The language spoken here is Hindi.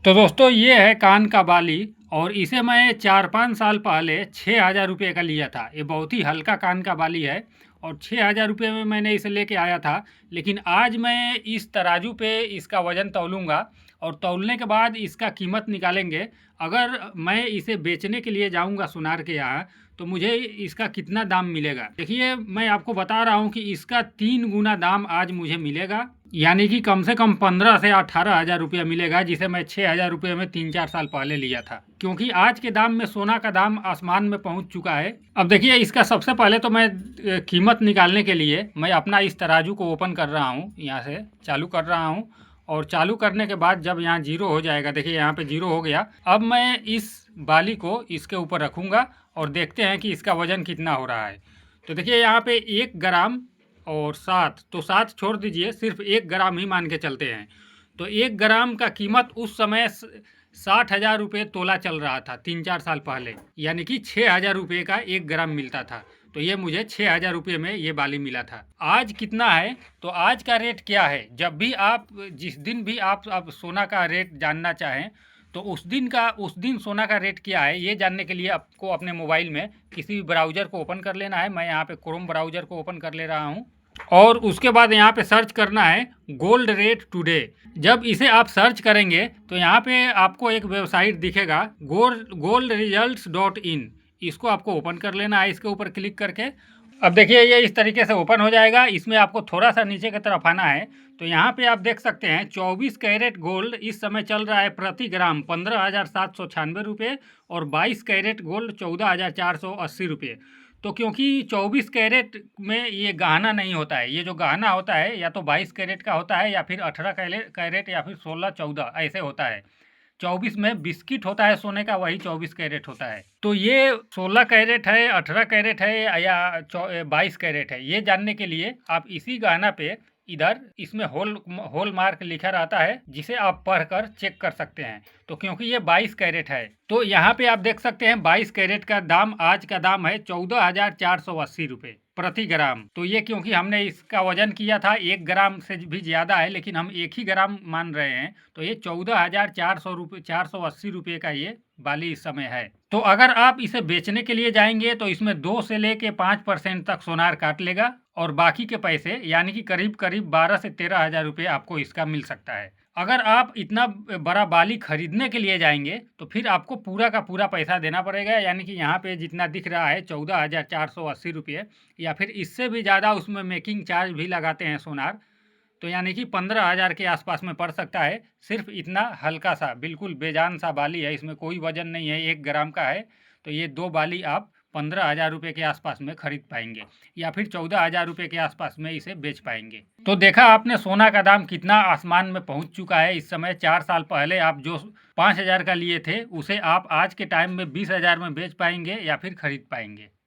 तो दोस्तों ये है कान का बाली और इसे मैं 4-5 साल पहले 6,000 रुपये का लिया था। ये बहुत ही हल्का कान का बाली है और 6,000 रुपये में मैंने इसे लेके आया था। लेकिन आज मैं इस तराजू पे इसका वज़न तौलूँगा और तौलने के बाद इसका कीमत निकालेंगे। अगर मैं इसे बेचने के लिए जाऊँगा सुनार के यहाँ, तो मुझे इसका कितना दाम मिलेगा। देखिए, मैं आपको बता रहा हूँ कि इसका 3 गुना दाम आज मुझे मिलेगा, यानी कि कम से कम 15 से 18,000 रुपया मिलेगा, जिसे मैं 6,000 रुपये में 3-4 साल पहले लिया था। क्योंकि आज के दाम में सोना का दाम आसमान में पहुंच चुका है। अब देखिए, इसका सबसे पहले तो मैं कीमत निकालने के लिए मैं अपना इस तराजू को ओपन कर रहा हूँ, यहाँ से चालू कर रहा हूँ। और चालू करने के बाद जब यहाँ जीरो हो जाएगा, देखिए यहाँ पे जीरो हो गया। अब मैं इस बाली को इसके ऊपर रखूँगा और देखते हैं कि इसका वज़न कितना हो रहा है। तो देखिए यहाँ पे 1 ग्राम और 7, तो 7 छोड़ दीजिए, सिर्फ 1 ग्राम ही मान के चलते हैं। तो 1 ग्राम का कीमत उस समय 60,000 रुपये तोला चल रहा था 3-4 साल पहले, यानी कि 6,000 रुपये का 1 ग्राम मिलता था। तो ये मुझे 6,000 रुपये में ये बाली मिला था। आज कितना है, तो आज का रेट क्या है, जब भी आप जिस दिन भी आप सोना का रेट जानना चाहें, तो उस दिन सोना का रेट क्या है ये जानने के लिए आपको अपने मोबाइल में किसी भी ब्राउज़र को ओपन कर लेना है। मैं यहाँ पे क्रोम ब्राउज़र को ओपन कर ले रहा हूँ और उसके बाद यहाँ पे सर्च करना है गोल्ड रेट टुडे। जब इसे आप सर्च करेंगे तो यहाँ पे आपको एक वेबसाइट दिखेगा गोल्ड रिजल्ट्स डॉट इन। इसको आपको ओपन कर लेना है इसके ऊपर क्लिक करके। अब देखिए ये इस तरीके से ओपन हो जाएगा। इसमें आपको थोड़ा सा नीचे की तरफ आना है, तो यहाँ पे आप देख सकते हैं 24 कैरेट गोल्ड इस समय चल रहा है प्रति ग्राम 15,796 रुपये और 22 कैरेट गोल्ड 14,480 रुपये। तो क्योंकि 24 कैरेट में ये गहना नहीं होता है, ये जो गहना होता है या तो 22 कैरेट का होता है या फिर 18 कैरेट या फिर 16-14 ऐसे होता है। 24 में बिस्किट होता है सोने का, वही 24 कैरेट होता है। तो ये 16 कैरेट है, 18 कैरेट है या 22 कैरेट है, ये जानने के लिए आप इसी गहना पे इधर इसमें होल मार्क लिखा रहता है, जिसे आप पढ़कर चेक कर सकते हैं। तो क्योंकि ये 22 कैरेट है, तो यहाँ पे आप देख सकते हैं 22 कैरेट का दाम, आज का दाम है 14,480 रुपये प्रति ग्राम। तो ये क्योंकि हमने इसका वजन किया था 1 ग्राम से भी ज़्यादा है, लेकिन हम 1 ही ग्राम मान रहे हैं, तो ये 14,400 रुपये 480 रुपये का ये बाली इस समय है। तो अगर आप इसे बेचने के लिए जाएंगे तो इसमें 2 से लेके 5% तक सोनार काट लेगा और बाकी के पैसे यानी कि करीब करीब 12 से 13,000 रुपये आपको इसका मिल सकता है। अगर आप इतना बड़ा बाली खरीदने के लिए जाएंगे तो फिर आपको पूरा का पूरा पैसा देना पड़ेगा, यानी कि यहाँ पे जितना दिख रहा है 14,480 रुपये या फिर इससे भी ज़्यादा उसमें मेकिंग चार्ज भी लगाते हैं सोनार, तो यानी कि 15,000 के आसपास में पड़ सकता है। सिर्फ इतना हल्का सा बिल्कुल बेजान सा बाली है, इसमें कोई वजन नहीं है, 1 ग्राम का है। तो ये 2 बाली आप 15,000 रुपये के आसपास में खरीद पाएंगे या फिर 14,000 रुपये के आसपास में इसे बेच पाएंगे। तो देखा आपने सोना का दाम कितना आसमान में पहुंच चुका है इस समय। 4 साल पहले आप जो 5,000 का लिए थे उसे आप आज के टाइम में 20,000 में बेच पाएंगे या फिर खरीद पाएंगे।